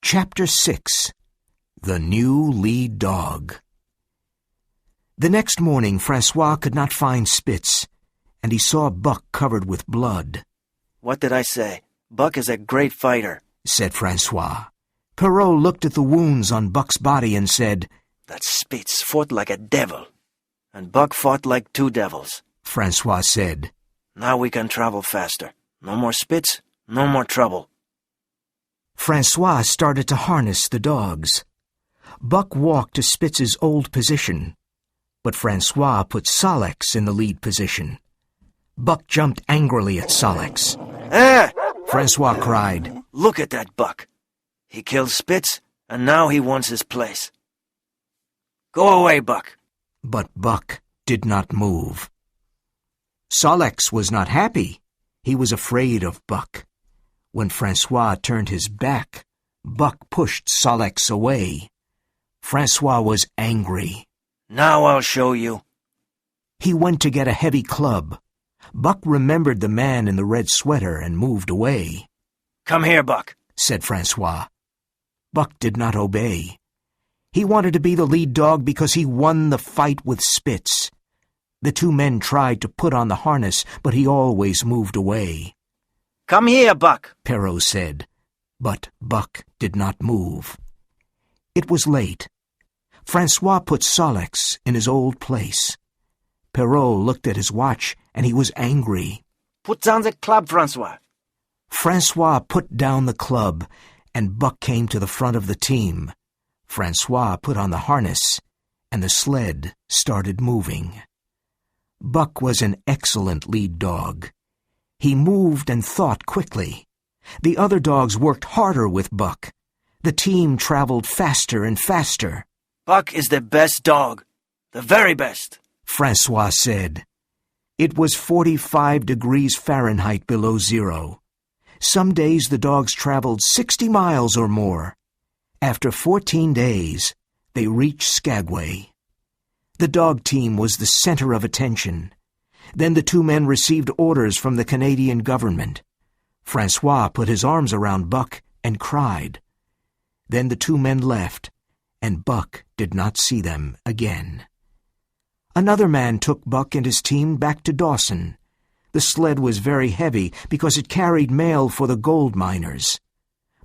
Chapter 6. The New Lead Dog. The next morning, Francois could not find Spitz, and he saw Buck covered with blood. "What did I say? Buck is a great fighter," said Francois. Perrault looked at the wounds on Buck's body and said, "That Spitz fought like a devil, and Buck fought like two devils." Francois said, "Now we can travel faster. No more Spitz, no more trouble." Francois started to harness the dogs. Buck walked to Spitz's old position, but Francois put Solex in the lead position. Buck jumped angrily at Solex. "Ah!" Francois cried. "Look at that Buck. He killed Spitz, and now he wants his place. Go away, Buck." But Buck did not move. Solex was not happy. He was afraid of Buck. When Francois turned his back, Buck pushed Solex away. Francois was angry. "Now I'll show you." He went to get a heavy club. Buck remembered the man in the red sweater and moved away. "Come here, Buck," said Francois. Buck did not obey. He wanted to be the lead dog because he won the fight with Spitz. The two men tried to put on the harness, but he always moved away. "Come here, Buck," Perrault said, but Buck did not move. It was late. Francois put Solex in his old place. Perrault looked at his watch, and he was angry. "Put down the club, Francois." Francois put down the club, and Buck came to the front of the team. Francois put on the harness, and the sled started moving. Buck was an excellent lead dog. He moved and thought quickly. The other dogs worked harder with Buck. The team traveled faster and faster. "Buck is the best dog, the very best," Francois said. It was 45 degrees Fahrenheit below zero. Some days the dogs traveled 60 miles or more. After 14 days, they reached Skagway. The dog team was the center of attention. Then the two men received orders from the Canadian government. Francois put his arms around Buck and cried. Then the two men left, and Buck did not see them again. Another man took Buck and his team back to Dawson. The sled was very heavy because it carried mail for the gold miners.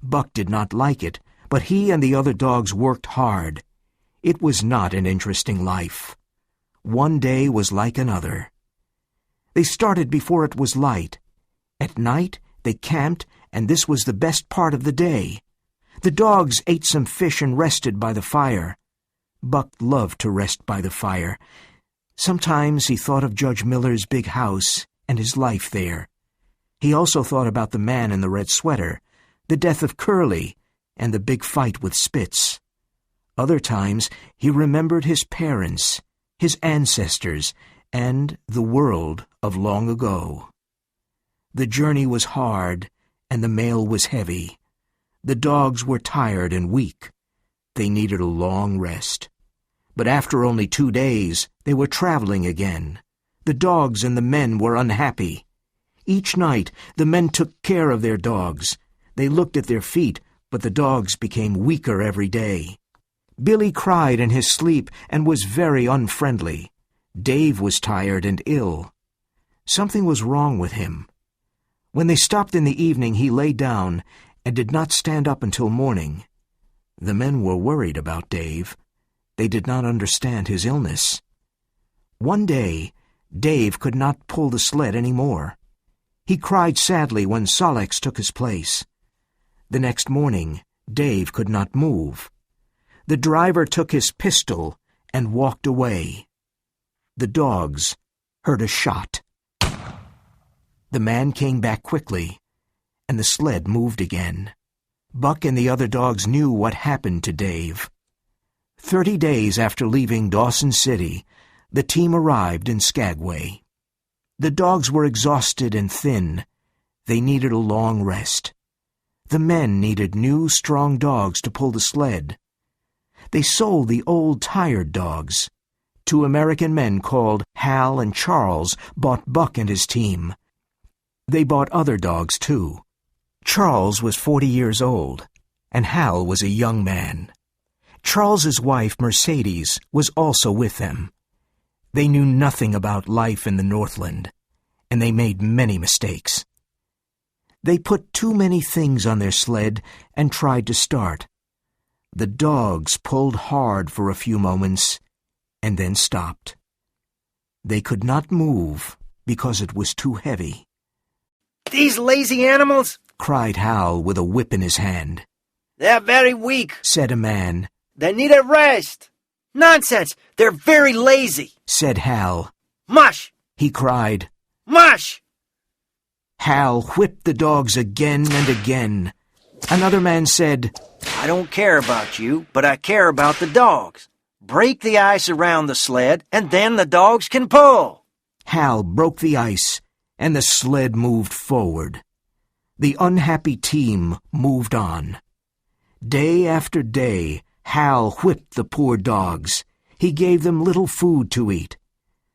Buck did not like it, but he and the other dogs worked hard. It was not an interesting life. One day was like another. They started before it was light. At night, they camped, and this was the best part of the day. The dogs ate some fish and rested by the fire. Buck loved to rest by the fire. Sometimes he thought of Judge Miller's big house and his life there. He also thought about the man in the red sweater, the death of Curly, and the big fight with Spitz. Other times he remembered his parents, his ancestors, and the world of long ago. The journey was hard, and the mail was heavy. The dogs were tired and weak. They needed a long rest. But after only 2 days, they were traveling again. The dogs and the men were unhappy. Each night, the men took care of their dogs. They looked at their feet, but the dogs became weaker every day. Billy cried in his sleep and was very unfriendly. Dave was tired and ill. Something was wrong with him. When they stopped in the evening, he lay down and did not stand up until morning. The men were worried about Dave. They did not understand his illness. One day, Dave could not pull the sled any more. He cried sadly when Solex took his place. The next morning, Dave could not move. The driver took his pistol and walked away. The dogs heard a shot. The man came back quickly, and the sled moved again. Buck and the other dogs knew what happened to Dave. 30 days after leaving Dawson City, the team arrived in Skagway. The dogs were exhausted and thin. They needed a long rest. The men needed new, strong dogs to pull the sled. They sold the old, tired dogs. 2 American men called Hal and Charles bought Buck and his team. They bought other dogs, too. Charles was 40 years old. and Hal was a young man. Charles's wife, Mercedes, was also with them. They knew nothing about life in the Northland, and they made many mistakes. They put too many things on their sled and tried to start. The dogs pulled hard for a few moments and then stopped. They could not move because it was too heavy. "These lazy animals!" cried Hal with a whip in his hand. "They're very weak," said a man. "They need a rest." "Nonsense! They're very lazy," said Hal. "Mush! He cried. Mush!" Hal whipped the dogs again and again. Another man said, "I don't care about you, but I care about the dogs. Break the ice around the sled, and then the dogs can pull." Hal broke the ice, and the sled moved forward. The unhappy team moved on. Day after day, Hal whipped the poor dogs. He gave them little food to eat.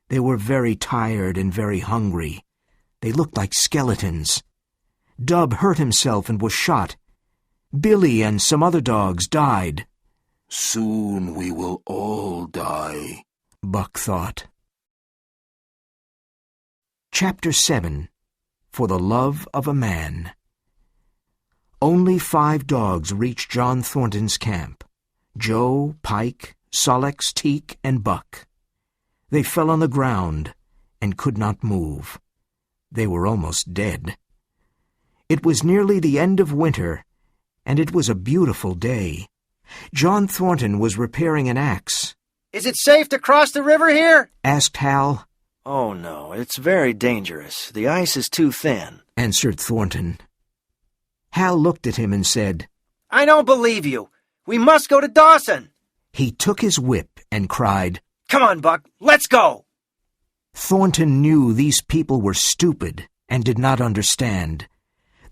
They were very tired and very hungry. They looked like skeletons. Dub hurt himself and was shot. Billy and some other dogs died. "Soon we will all die," Buck thought. Chapter 7. For the Love of a Man. Only 5 dogs reached John Thornton's camp: Joe, Pike, Sol-leks, Teek, and Buck. They fell on the ground and could not move. They were almost dead. It was nearly the end of winter, and it was a beautiful day. John Thornton was repairing an axe. "Is it safe to cross the river here?" asked Hal. "Oh, no, it's very dangerous. The ice is too thin," answered Thornton. Hal looked at him and said, "I don't believe you. We must go to Dawson." He took his whip and cried, "Come on, Buck, let's go." Thornton knew these people were stupid and did not understand.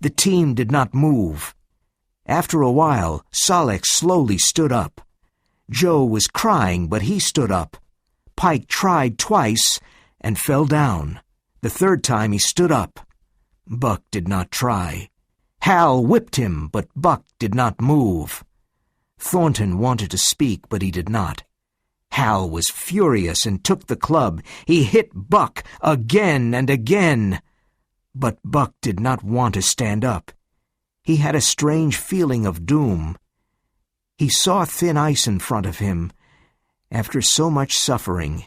The team did not move. After a while, Sol-leks slowly stood up. Joe was crying, but he stood up. Pike tried twice and fell down. The third time he stood up. Buck did not try. Hal whipped him, but Buck did not move. Thornton wanted to speak, but he did not. Hal was furious and took the club. He hit Buck again and again. But Buck did not want to stand up. He had a strange feeling of doom. He saw thin ice in front of him. After so much suffering,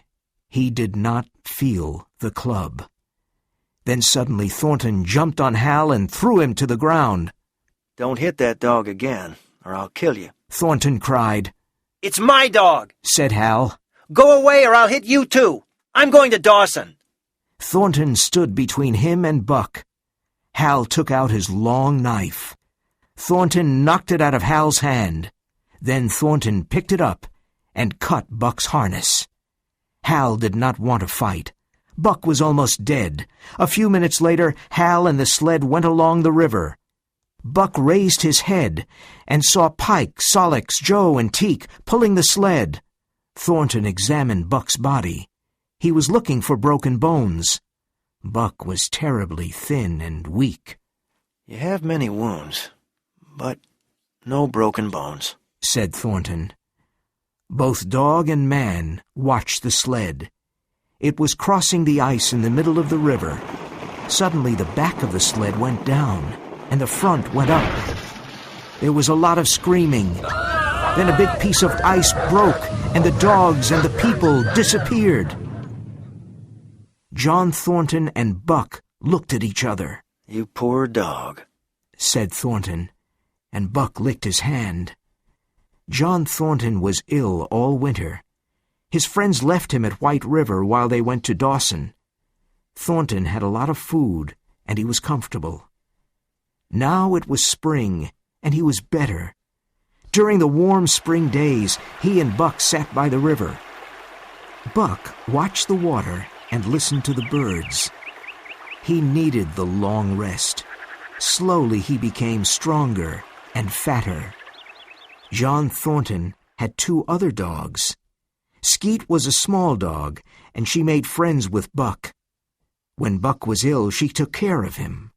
he did not feel the club. Then suddenly Thornton jumped on Hal and threw him to the ground. "Don't hit that dog again, or I'll kill you," Thornton cried. "It's my dog," said Hal. "Go away or I'll hit you too. I'm going to Dawson." Thornton stood between him and Buck. Hal took out his long knife. Thornton knocked it out of Hal's hand. Then Thornton picked it up and cut Buck's harness. Hal did not want to fight. Buck was almost dead. A few minutes later, Hal and the sled went along the river. Buck raised his head and saw Pike, Sol-leks, Joe, and Teek pulling the sled. Thornton examined Buck's body. He was looking for broken bones. Buck was terribly thin and weak. "You have many wounds, but no broken bones," said Thornton. Both dog and man watched the sled. It was crossing the ice in the middle of the river. Suddenly the back of the sled went down, and the front went up. There was a lot of screaming. Then a big piece of ice broke, and the dogs and the people disappeared. John Thornton and Buck looked at each other. "You poor dog," said Thornton, and Buck licked his hand. John Thornton was ill all winter. His friends left him at White River while they went to Dawson. Thornton had a lot of food, and he was comfortable. Now it was spring, and he was better. During the warm spring days, he and Buck sat by the river. Buck watched the water and listened to the birds. He needed the long rest. Slowly he became stronger and fatter. John Thornton had 2 other dogs. Skeet was a small dog, and she made friends with Buck. When Buck was ill, she took care of him.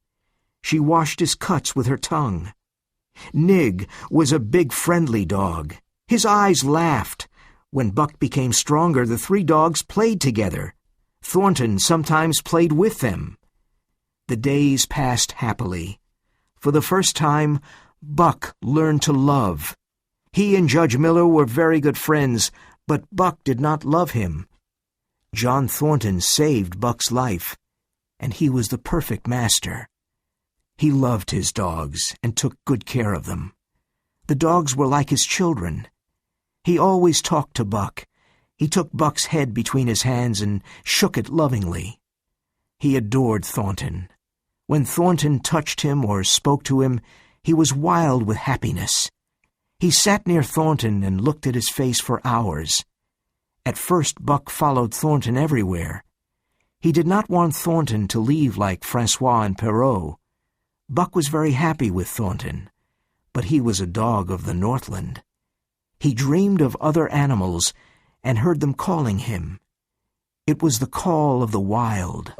She washed his cuts with her tongue. Nig was a big friendly dog. His eyes laughed. When Buck became stronger, the three dogs played together. Thornton sometimes played with them. The days passed happily. For the first time, Buck learned to love. He and Judge Miller were very good friends, but Buck did not love him. John Thornton saved Buck's life, and he was the perfect master. He loved his dogs and took good care of them. The dogs were like his children. He always talked to Buck. He took Buck's head between his hands and shook it lovingly. He adored Thornton. When Thornton touched him or spoke to him, he was wild with happiness. He sat near Thornton and looked at his face for hours. At first, Buck followed Thornton everywhere. He did not want Thornton to leave like Francois and Perrault. Buck was very happy with Thornton, but he was a dog of the Northland. He dreamed of other animals and heard them calling him. It was the call of the wild.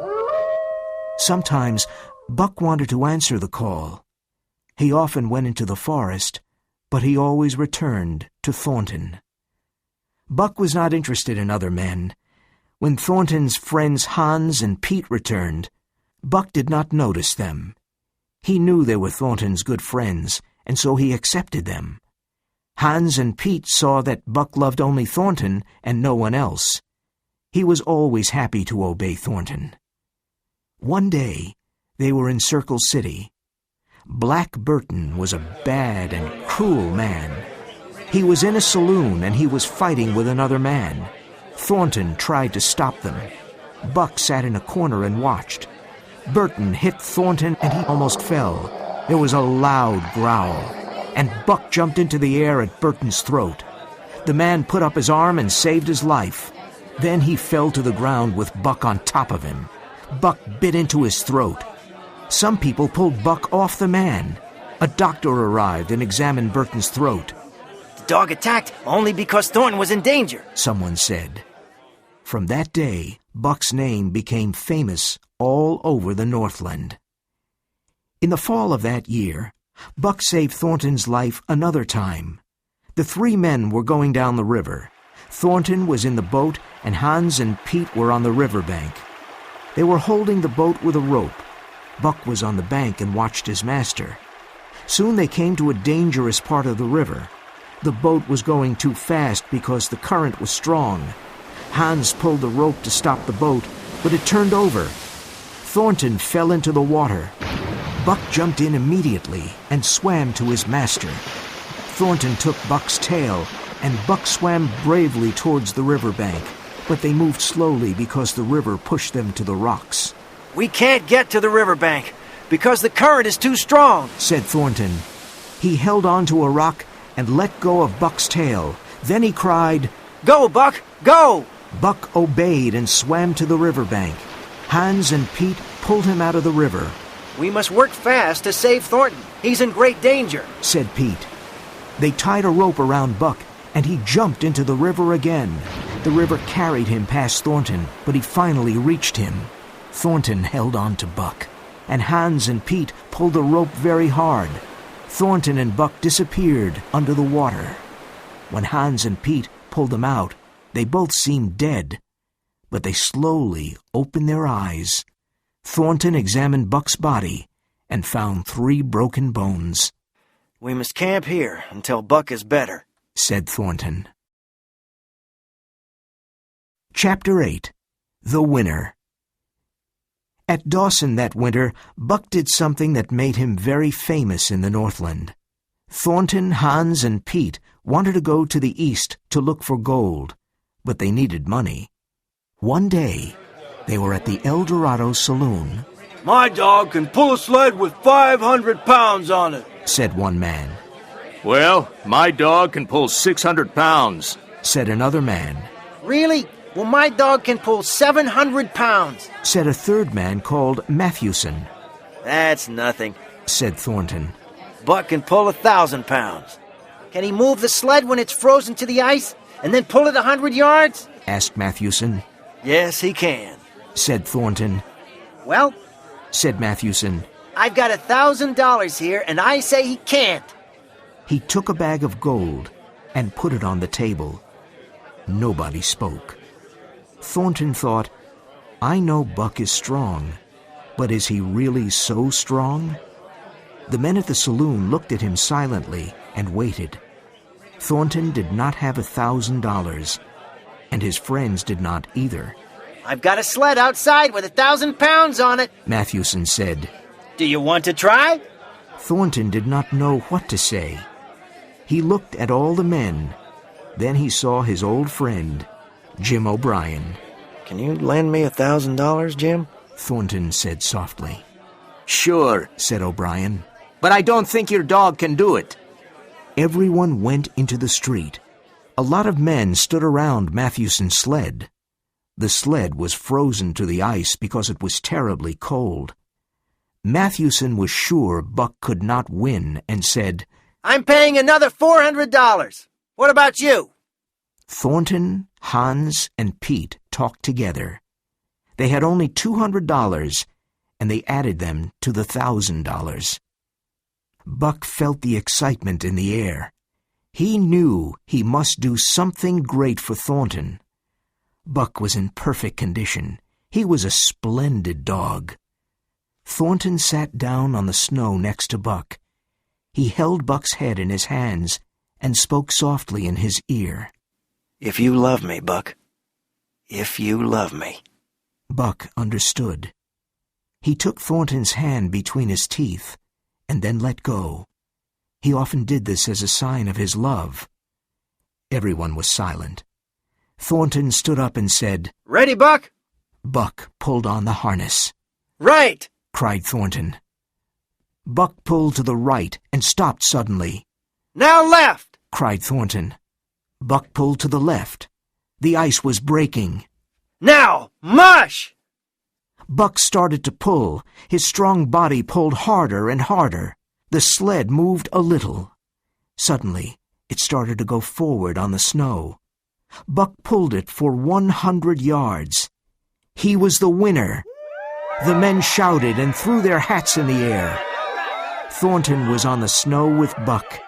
Sometimes Buck wanted to answer the call. He often went into the forest, but he always returned to Thornton. Buck was not interested in other men. When Thornton's friends Hans and Pete returned, Buck did not notice them. He knew they were Thornton's good friends, and so he accepted them. Hans and Pete saw that Buck loved only Thornton and no one else. He was always happy to obey Thornton. One day, they were in Circle City. Black Burton was a bad and cruel man. He was in a saloon and he was fighting with another man. Thornton tried to stop them. Buck sat in a corner and watched. Burton hit Thornton and he almost fell. There was a loud growl, and Buck jumped into the air at Burton's throat. The man put up his arm and saved his life. Then he fell to the ground with Buck on top of him. Buck bit into his throat. Some people pulled Buck off the man. A doctor arrived and examined Burton's throat. The dog attacked only because Thornton was in danger, someone said. From that day, Buck's name became famous all over the Northland. In the fall of that year, Buck saved Thornton's life another time. The three men were going down the river. Thornton was in the boat, and Hans and Pete were on the riverbank. They were holding the boat with a rope. Buck was on the bank and watched his master. Soon they came to a dangerous part of the river. The boat was going too fast because the current was strong. Hans pulled the rope to stop the boat, but it turned over. Thornton fell into the water. Buck jumped in immediately and swam to his master. Thornton took Buck's tail, and Buck swam bravely towards the riverbank, but they moved slowly because the river pushed them to the rocks. "We can't get to the riverbank because the current is too strong," said Thornton. He held on to a rock and let go of Buck's tail. Then he cried, "Go, Buck, go!" Buck obeyed and swam to the riverbank. Hans and Pete pulled him out of the river. "We must work fast to save Thornton. He's in great danger," said Pete. They tied a rope around Buck, and he jumped into the river again. The river carried him past Thornton, but he finally reached him. Thornton held on to Buck, and Hans and Pete pulled the rope very hard. Thornton and Buck disappeared under the water. When Hans and Pete pulled them out, they both seemed dead, but they slowly opened their eyes. Thornton examined Buck's body and found 3 broken bones. "We must camp here until Buck is better," said Thornton. Chapter 8. The Winner. At Dawson that winter, Buck did something that made him very famous in the Northland. Thornton, Hans, and Pete wanted to go to the east to look for gold, but they needed money. One day, they were at the El Dorado saloon. "My dog can pull a sled with 500 pounds on it," said one man. "Well, my dog can pull 600 pounds, said another man. "Really? Well, my dog can pull 700 pounds, said a third man called Matthewson. "That's nothing," said Thornton. "Buck can pull 1,000 pounds. Can he move the sled when it's frozen to the ice and then pull it 100 yards? asked Matthewson. "Yes, he can," said Thornton. "Well," said Matthewson, "I've got $1,000 here, and I say he can't." He took a bag of gold and put it on the table. Nobody spoke. Thornton thought, I know Buck is strong, but is he really so strong? The men at the saloon looked at him silently and waited. Thornton did not have $1,000, and his friends did not either. I've got a sled outside with 1,000 pounds on it, Mathewson said. Do you want to try? Thornton did not know what to say. He looked at all the men. Then he saw his old friend, Jim O'Brien. Can you lend me $1,000, Jim? Thornton said softly. Sure, Said O'Brien. but I don't think your dog can do it. Everyone went into the street. A lot of men stood around Mathewson's sled. The sled was frozen to the ice because it was terribly cold. Mathewson was sure Buck could not win and said, I'm paying another $400. What about you? Thornton, Hans, and Pete talked together. They had only $200, and they added them to the $1,000. Buck felt the excitement in the air. He knew he must do something great for Thornton. Buck was in perfect condition. He was a splendid dog. Thornton sat down on the snow next to Buck. He held Buck's head in his hands and spoke softly in his ear. If you love me, Buck. If you love me. Buck understood. He took Thornton's hand between his teeth and then let go. He often did this as a sign of his love. Everyone was silent. Thornton stood up and said, Ready, Buck? Buck pulled on the harness. Right! Cried Thornton. Buck pulled to the right and stopped suddenly. Now left! Cried Thornton. Buck pulled to the left. The ice was breaking. Now, mush! Buck started to pull. His strong body pulled harder and harder. The sled moved a little. Suddenly, it started to go forward on the snow. Buck pulled it for 100 yards. He was the winner. The men shouted and threw their hats in the air. Thornton was on the snow with Buck.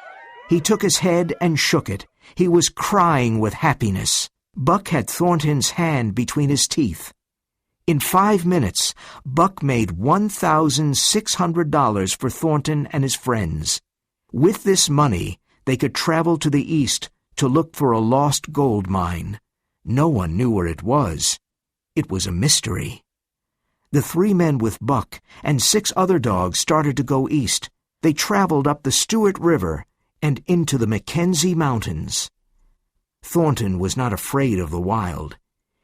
He took his head and shook it. He was crying with happiness. Buck had Thornton's hand between his teeth. In 5 minutes, Buck made $1,600 for Thornton and his friends. With this money, they could travel to the east to look for a lost gold mine. No one knew where it was. It was a mystery. The 3 men with Buck and 6 other dogs started to go east. They traveled up the Stewart River and into the Mackenzie Mountains. Thornton was not afraid of the wild.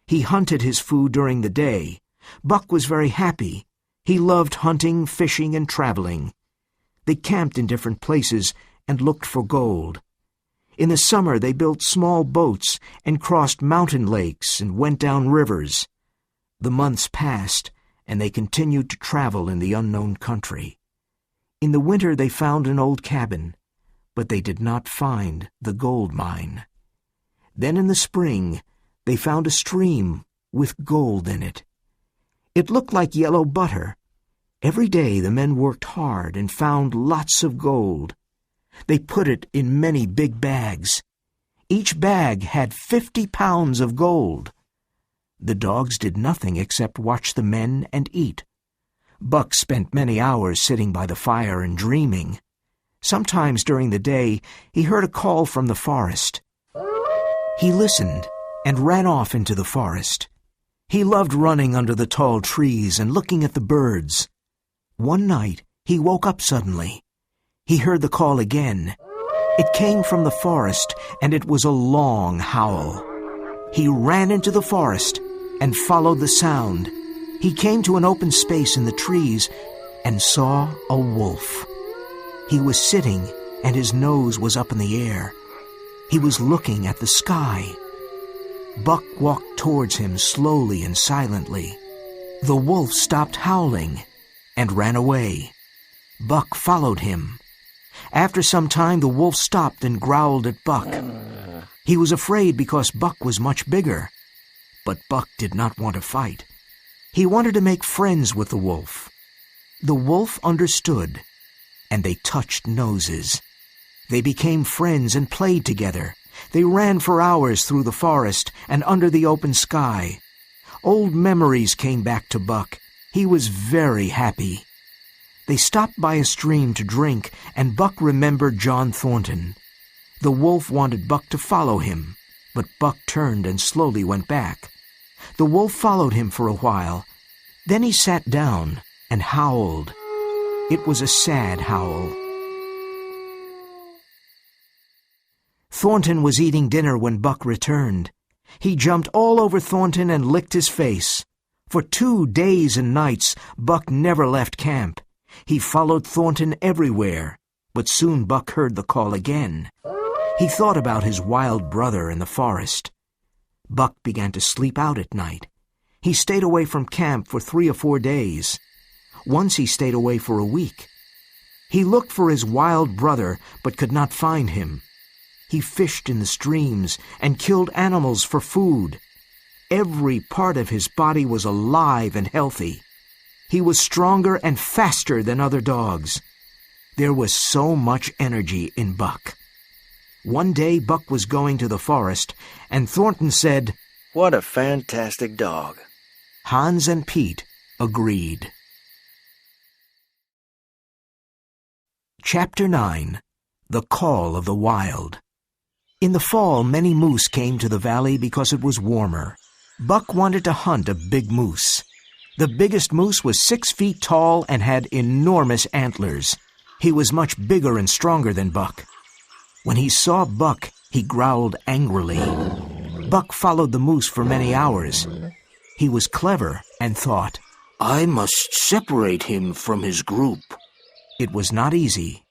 He hunted his food during the day. Buck was very happy. He loved hunting, fishing, and traveling. They camped in different places and looked for gold. In the summer they built small boats and crossed mountain lakes and went down rivers. The months passed, and they continued to travel in the unknown country. In the winter they found an old cabin, but they did not find the gold mine. Then in the spring they found a stream with gold in it. It looked like yellow butter. Every day the men worked hard and found lots of gold. They put it in many big bags. Each bag had 50 pounds of gold. The dogs did nothing except watch the men and eat. Buck spent many hours sitting by the fire and dreaming. Sometimes during the day he heard a call from the forest. He listened and ran off into the forest. He loved running under the tall trees and looking at the birds. One night he woke up suddenly. He heard the call again. It came from the forest, and it was a long howl. He ran into the forest and followed the sound. He came to an open space in the trees and saw a wolf. He was sitting, and his nose was up in the air. He was looking at the sky. Buck walked towards him slowly and silently. The wolf stopped howling and ran away. Buck followed him. After some time, the wolf stopped and growled at Buck. He was afraid because Buck was much bigger. But Buck did not want to fight. He wanted to make friends with the wolf. The wolf understood, and they touched noses. They became friends and played together. They ran for hours through the forest and under the open sky. Old memories came back to Buck. He was very happy. They stopped by a stream to drink, and Buck remembered John Thornton. The wolf wanted Buck to follow him, but Buck turned and slowly went back. The wolf followed him for a while. Then he sat down and howled. It was a sad howl. Thornton was eating dinner when Buck returned. He jumped all over Thornton and licked his face. For 2 days and nights, Buck never left camp. He followed Thornton everywhere, but soon Buck heard the call again. He thought about his wild brother in the forest. Buck began to sleep out at night. He stayed away from camp for 3 or 4 days. Once he stayed away for a week. He looked for his wild brother, but could not find him. He fished in the streams and killed animals for food. Every part of his body was alive and healthy. He was stronger and faster than other dogs. There was so much energy in Buck. One day Buck was going to the forest, and Thornton said, "What a fantastic dog." Hans and Pete agreed. Chapter 9. The Call of the Wild. In the fall, many moose came to the valley because it was warmer. Buck wanted to hunt a big moose. The biggest moose was 6 feet tall and had enormous antlers. He was much bigger and stronger than Buck. When he saw Buck, he growled angrily. Buck followed the moose for many hours. He was clever and thought, I must separate him from his group. It was not easy.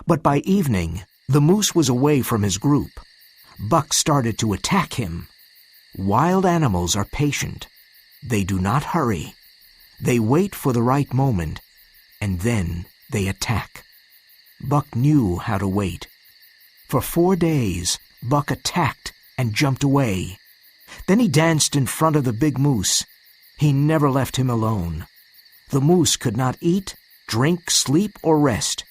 But by evening, the moose was away from his group. Buck started to attack him. Wild animals are patient. They do not hurry. They wait for the right moment, and then they attack. Buck knew how to wait. For 4 days, Buck attacked and jumped away. Then he danced in front of the big moose. He never left him alone. The moose could not eat, drink, sleep, or rest.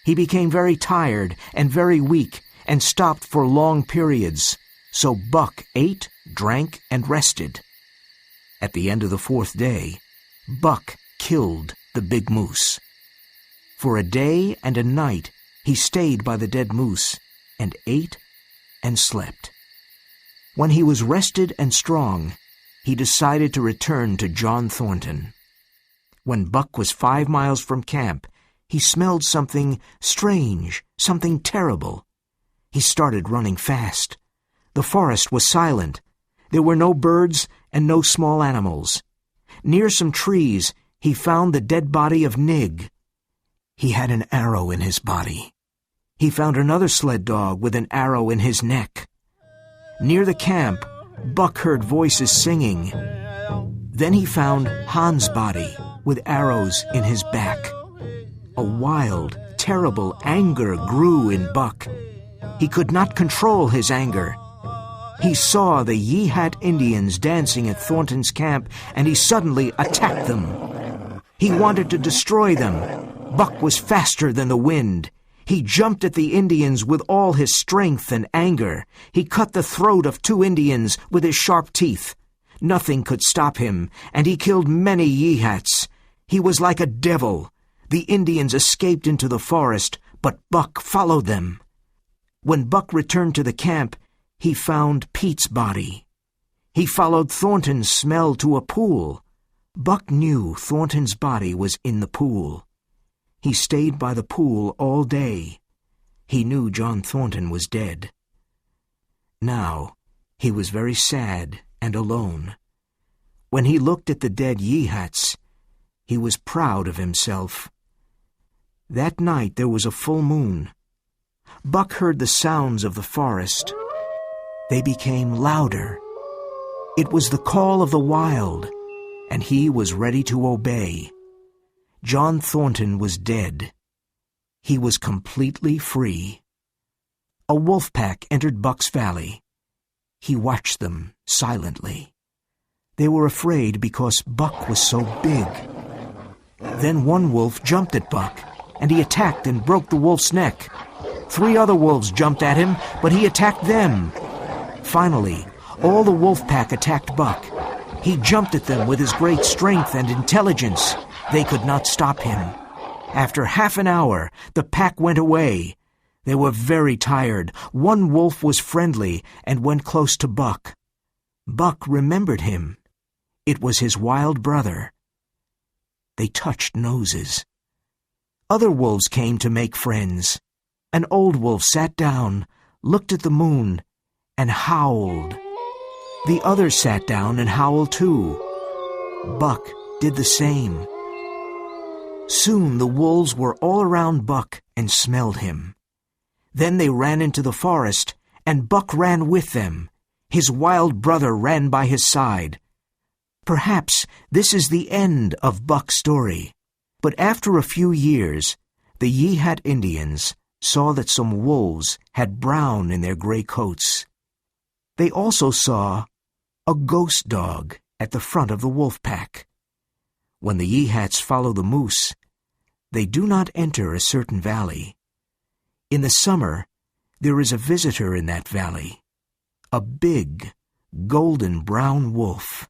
He became very tired and very weak and stopped for long periods. So Buck ate, drank, and rested. At the end of the 4th day, Buck killed the big moose. For a day and a night, he stayed by the dead moose and ate and slept. When he was rested and strong, he decided to return to John Thornton. When Buck was 5 miles from camp, he smelled something strange, something terrible. He started running fast. The forest was silent. There were no birds and no small animals. Near some trees, he found the dead body of Nig. He had an arrow in his body. He found another sled dog with an arrow in his neck. Near the camp, Buck heard voices singing. Then he found Hans' body with arrows in his back. A wild, terrible anger grew in Buck. He could not control his anger. He saw the Yeehat Indians dancing at Thornton's camp, and he suddenly attacked them. He wanted to destroy them. Buck was faster than the wind. He jumped at the Indians with all his strength and anger. He cut the throat of 2 Indians with his sharp teeth. Nothing could stop him, and he killed many Yeehats. He was like a devil. The Indians escaped into the forest, but Buck followed them. When Buck returned to the camp, he found Pete's body. He followed Thornton's smell to a pool. Buck knew Thornton's body was in the pool. He stayed by the pool all day. He knew John Thornton was dead. Now, he was very sad and alone. When he looked at the dead Yeehats, he was proud of himself. That night there was a full moon. Buck heard the sounds of the forest. They became louder. It was the call of the wild, and he was ready to obey. John Thornton was dead. He was completely free. A wolf pack entered Buck's valley. He watched them silently. They were afraid because Buck was so big. Then one wolf jumped at Buck, and he attacked and broke the wolf's neck. 3 other wolves jumped at him, but he attacked them. Finally, all the wolf pack attacked Buck. He jumped at them with his great strength and intelligence. They could not stop him. After half an hour, the pack went away. They were very tired. One wolf was friendly and went close to Buck. Buck remembered him. It was his wild brother. They touched noses. Other wolves came to make friends. An old wolf sat down, looked at the moon, and howled. The others sat down and howled too. Buck did the same. Soon the wolves were all around Buck and smelled him. Then they ran into the forest, and Buck ran with them. His wild brother ran by his side. Perhaps this is the end of Buck's story. But after a few years, the Yehat Indians saw that some wolves had brown in their gray coats. They also saw a ghost dog at the front of the wolf pack. When the Yehats follow the moose, they do not enter a certain valley. In the summer, there is a visitor in that valley, a big, golden brown wolf.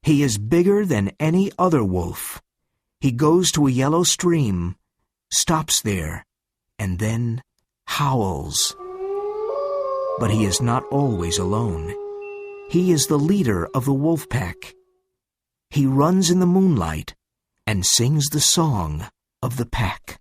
He is bigger than any other wolf. He goes to a yellow stream, stops there, and then howls. But he is not always alone. He is the leader of the wolf pack. He runs in the moonlight and sings the song of the pack.